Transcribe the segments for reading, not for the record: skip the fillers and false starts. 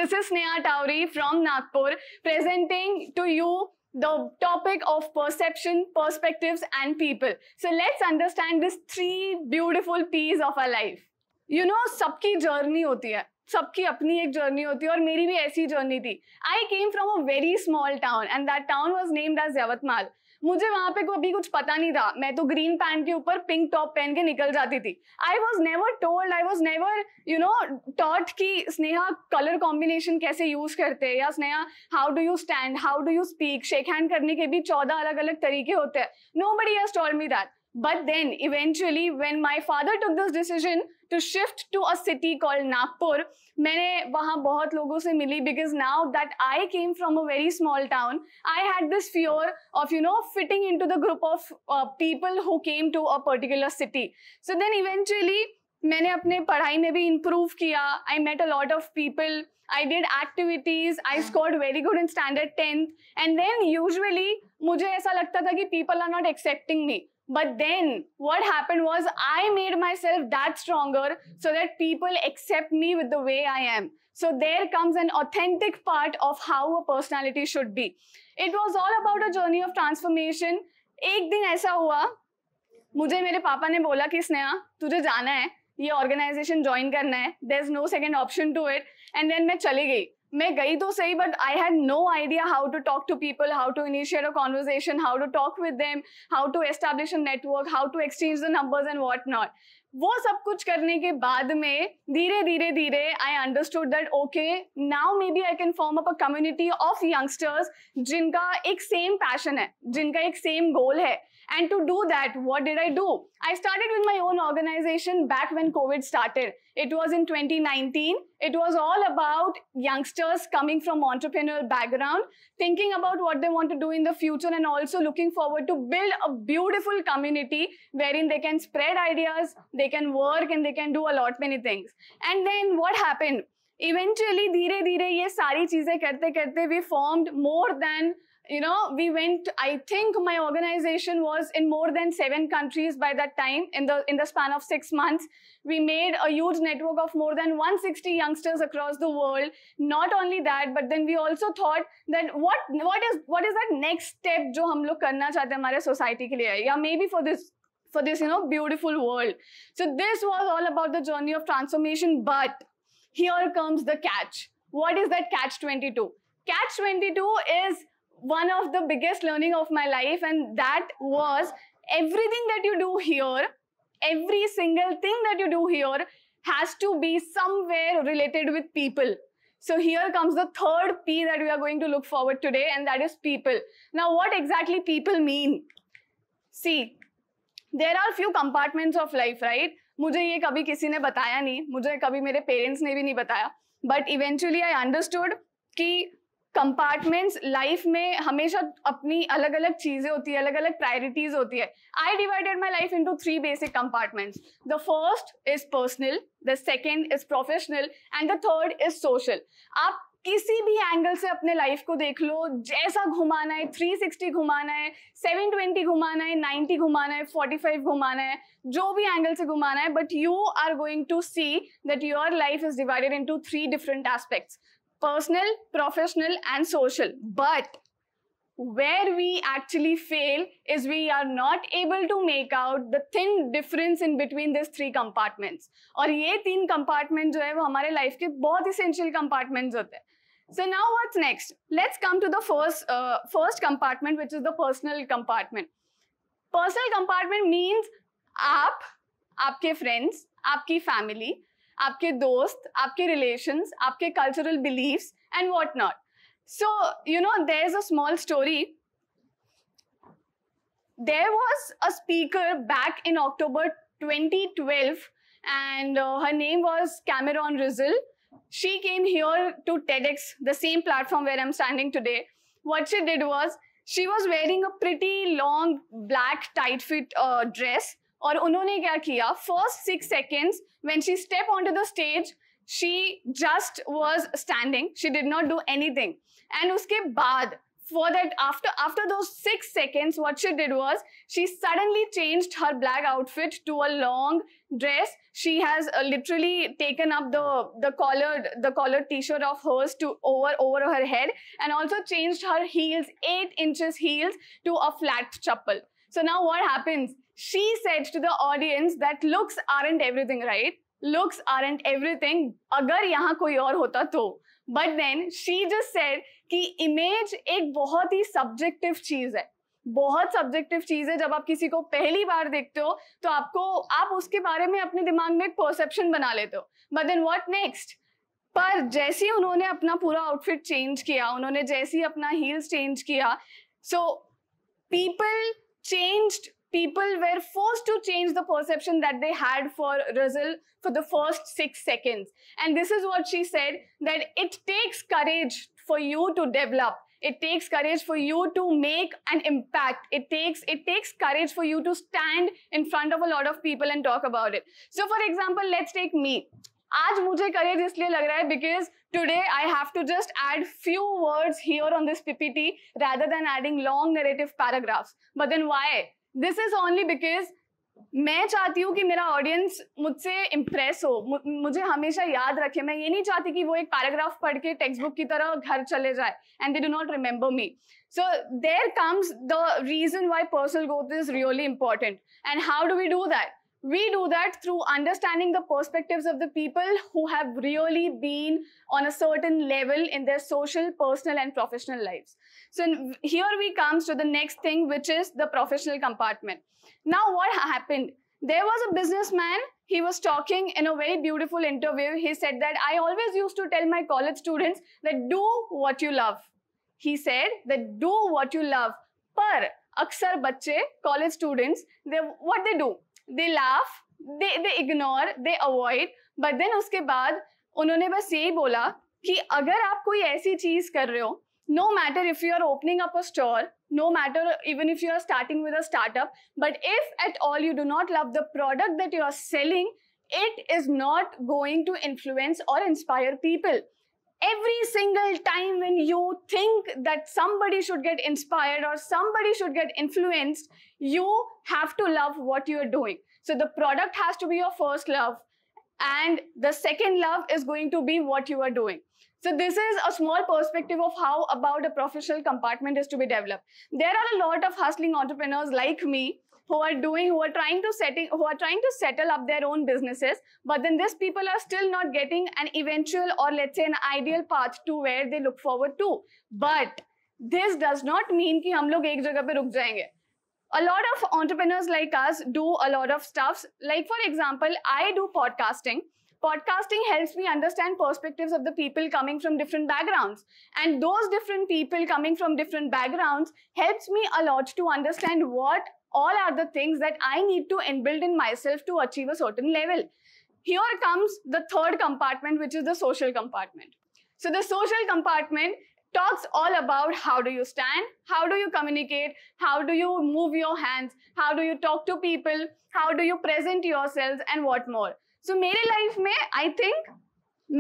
This is Sneha Taori from Nagpur presenting to you the topic of perception, perspectives and people. So let's understand these three beautiful P's of our life. You know, सबकी journey होती है, सबकी अपनी एक journey होती है और मेरी भी ऐसी जर्नी थी. I came from a very small town and that town was named as Yavatmal. मुझे वहां पे कभी कुछ पता नहीं था. मैं तो ग्रीन पैंट के ऊपर पिंक टॉप पहन के निकल जाती थी. I was never told, I was never, you know, taught कि स्नेहा कलर कॉम्बिनेशन कैसे यूज करते हैं या Sneha how do you stand, how do you speak, shake hand करने के भी 14 अलग अलग तरीके होते हैं. Nobody has told me that. But then eventually when my father took this decision to shift to a city called Nagpur, मैंने वहाँ बहुत लोगों से मिली because now that I came from a very small town, I had this fear of, you know, fitting into the group of people who came to a particular city. So then eventually मैंने अपने पढ़ाई में भी improve किया. I met a lot of people. I did activities. I scored very good in standard 10th. And then usually मुझे ऐसा लगता था कि people are not accepting me. But then what happened was I made myself that stronger so that people accept me with the way I am. So there comes an authentic part of how a personality should be. It was all about a journey of transformation. एक दिन ऐसा हुआ, मुझे मेरे पापा ने बोला कि स्नेहा तुझे जाना है, ये ऑर्गेनाइजेशन ज्वाइन करना है, there's no second option to it. And then मैं चली गई. मैं गई तो सही, but I had no idea how to talk to people, how to initiate a conversation, how to talk with them, how to establish a network, how to exchange the numbers and what not. वो सब कुछ करने के बाद में धीरे धीरे I understood that okay, now maybe I can form up a community of youngsters जिनका एक same passion है, जिनका एक same goal है. And to do that, what did I do? I started with my own organization back when COVID started. It was in 2019. It was all about youngsters coming from entrepreneurial background, thinking about what they want to do in the future and also looking forward to build a beautiful community wherein they can spread ideas, they can work and they can do a lot many things. And then what happened? Eventually, धीरे धीरे ये सारी चीजें करते करते we formed more than, you know, we went, I think my organization was in more than 7 countries by that time in the span of 6 months. We made a huge network of more than 160 youngsters across the world. Not only that, but then we also thought that what is that next step जो हम लोग करना चाहते हैं हमारे society के लिए, या maybe for this, you know, beautiful world. So this was all about the journey of transformation, but here comes the catch. What is that catch 22? Catch 22 is one of the biggest learning of my life, and that was everything that you do here, every single thing that you do here has to be somewhere related with people. So here comes the third P that we are going to look forward today, and that is people. Now, what exactly people mean? See, there are few compartments of life, right? मुझे ये कभी किसी ने बताया नहीं, मुझे कभी मेरे पेरेंट्स ने भी नहीं बताया, but eventually I understood कि कंपार्टमेंट्स लाइफ में हमेशा अपनी अलग अलग चीजें होती है, अलग अलग प्रायोरिटीज होती है. I divided my life into 3 basic compartments. The first is personal, the second is professional and the third is social. आप किसी भी एंगल से अपने लाइफ को देख लो, जैसा घुमाना है, 360 घुमाना है, 720 घुमाना है, 90 घुमाना है, 45 घुमाना है, जो भी एंगल से घुमाना है, but you are going to see that your life is divided into 3 different aspects. Personal, professional and social. But where we actually fail is we are not able to make out the thin difference in between these 3 compartments. और ये 3 compartments जो है वो हमारे life के बहुत essential compartments होते हैं. So now what's next? Let's come to the first compartment, which is the personal compartment. Personal compartment means आप, आपके friends, आपकी family, आपके दोस्त, आपके relations, आपके cultural beliefs and what not. So, you know, there's a small story. There was a speaker back in October 2012 and her name was Cameron Rizal. She came here to TEDx, the same platform where I'm standing today. What she did was, she was wearing a pretty long black tight fit dress. और उन्होंने क्या किया, first 6 seconds when she stepped onto the stage, she just was standing, she did not do anything. And उसके बाद for that, after those 6 seconds, what she did was she suddenly changed her black outfit to a long dress. She has literally taken up the collared t-shirt of hers to over her head, and also changed her heels, 8 inches heels, to a flat chappal. So now what happens? She said to the audience that looks aren't everything, right? Looks aren't everything. Agar yahan koi aur hota to. But then she just said कि image एक बहुत ही subjective चीज है, बहुत subjective चीज है. जब आप किसी को पहली बार देखते हो तो आप उसके बारे में अपने दिमाग में एक परसेप्शन बना लेते हो. But then what next? पर जैसे ही उन्होंने अपना पूरा आउटफिट चेंज किया, उन्होंने जैसे ही अपना हील्स चेंज किया, सो people were forced to change the perception that they had for Rizal for the first 6 seconds. And this is what she said, that it takes courage for you to develop. It takes courage for you to make an impact. It takes courage for you to stand in front of a lot of people and talk about it. So for example, let's take me. आज मुझे courage इसलिए लग रहा है because today I have to just add few words here on this PPT rather than adding long narrative paragraphs. But then why? This is only because मैं चाहती हूँ कि मेरा ऑडियंस मुझसे इम्प्रेस हो, मुझे हमेशा याद रखे. मैं ये नहीं चाहती कि वो एक पैराग्राफ पढ़ के टेक्स्ट बुक की तरह घर चले जाए and they do not remember me. So there comes the reason why personal growth is really important. And how do we do that? We do that through understanding the perspectives of the people who have really been on a certain level in their social, personal, and professional lives. So here we come to the next thing, which is the professional compartment. Now what happened? There was a businessman. He was talking in a very beautiful interview. He said that I always used to tell my college students that do what you love. He said that do what you love. Par aksar bacche, college students, what they do? They laugh, they ignore, they avoid. But then उसके बाद उन्होंने बस यही बोला कि अगर आप कोई ऐसी चीज कर रहे हो, no matter if you are opening up a store, no matter even if you are starting with a startup, but if at all you do not love the product that you are selling, it is not going to influence or inspire people. Every single time when you think that somebody should get inspired or somebody should get influenced, you have to love what you are doing. So the product has to be your first love, and the second love is going to be what you are doing. So this is a small perspective of how about a professional compartment is to be developed. There are a lot of hustling entrepreneurs like me who are trying to settle up their own businesses, but then these people are still not getting an eventual, or let's say an ideal path to where they look forward to. But this does not mean कि हम लोग एक जगह पे रुक जाएंगे. A lot of entrepreneurs like us do a lot of stuff. Like for example, I do podcasting. Podcasting helps me understand perspectives of the people coming from different backgrounds. And those different people coming from different backgrounds helps me a lot to understand what all are the things that I need to inbuild in myself to achieve a certain level. Here comes the third compartment, which is the social compartment. So the social compartment talks all about how do you stand, how do you communicate, how do you move your hands, how do you talk to people, how do you present yourselves, and what more. So मेरे life में I think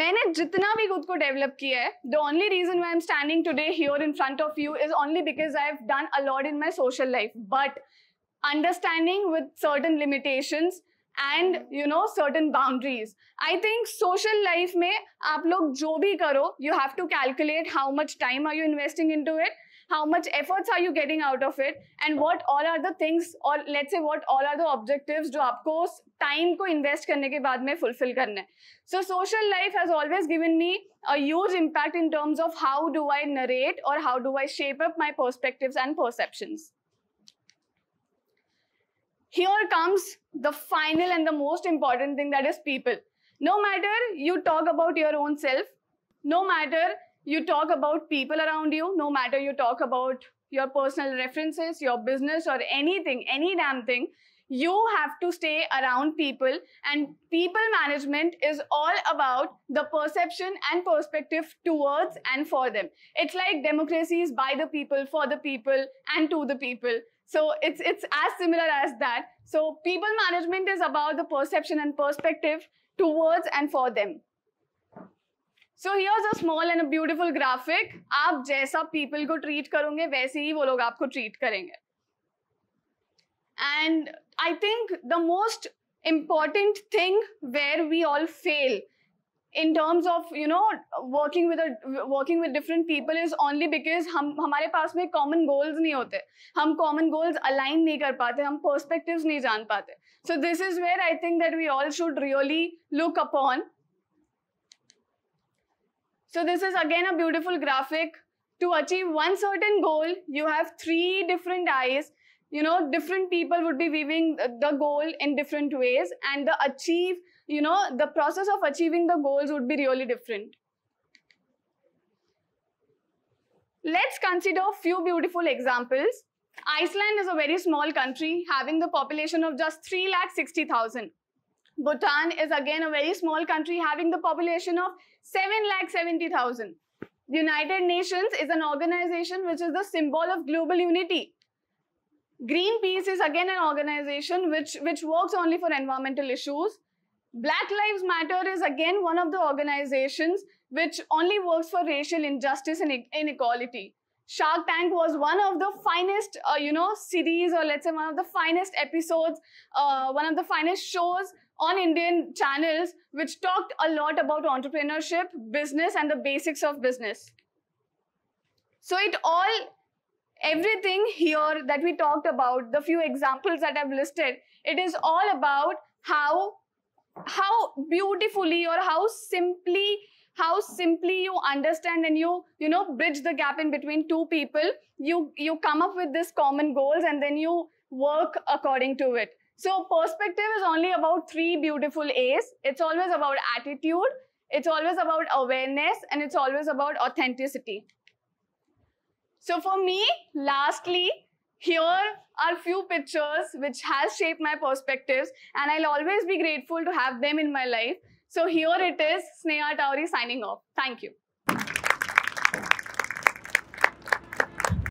मैंने जितना भी खुद को develop किया है, the only reason why I'm standing today here in front of you is only because I've done a lot in my social life. But understanding with certain limitations and certain boundaries. I think social life में आप लोग जो भी करो, you have to calculate how much time are you investing into it, how much efforts are you getting out of it, and what all are the things, or let's say what all are the objectives जो आपको time को invest करने के बाद में fulfill करना है. So social life has always given me a huge impact in terms of how do I narrate or how do I shape up my perspectives and perceptions. Here comes the final and the most important thing, that is people. No matter you talk about your own self, no matter you talk about people around you, no matter you talk about your personal references, your business, or anything, any damn thing, you have to stay around people, and people management is all about the perception and perspective towards and for them. It's like democracy is by the people, for the people, and to the people. So it's as similar as that. So people management is about the perception and perspective towards and for them. So here's a small and a beautiful graphic. आप जैसा people को treat करोगे वैसे ही वो लोग आपको treat करेंगे. And I think the most important thing where we all fail in terms of, you know, working with different people is only because हमारे पास में common goals नहीं होते, हम common goals align नहीं कर पाते, हम perspectives नहीं जान पाते. So this is where I think that we all should really look upon. So this is again a beautiful graphic. To achieve one certain goal, you have 3 different eyes. You know, different people would be viewing the goal in different ways, and the process of achieving the goals would be really different. Let's consider a few beautiful examples. Iceland is a very small country having the population of just 3,60,000. Bhutan is again a very small country having the population of 7,70,000. United Nations is an organization which is the symbol of global unity. Greenpeace is again an organization which works only for environmental issues. Black Lives Matter is again one of the organizations which only works for racial injustice and inequality. Shark Tank was one of the finest, series, or let's say one of the finest episodes, one of the finest shows on Indian channels, which talked a lot about entrepreneurship, business, and the basics of business. So everything here that we talked about, the few examples that I've listed, it is all about how beautifully or how simply you understand and you bridge the gap in between two people. You come up with this common goals and then you work according to it. So perspective is only about 3 beautiful A's. It's always about attitude, it's always about awareness, and it's always about authenticity. So for me, lastly, here are few pictures which has shaped my perspectives, and I'll always be grateful to have them in my life. So here it is, Sneha Taori signing off. Thank you.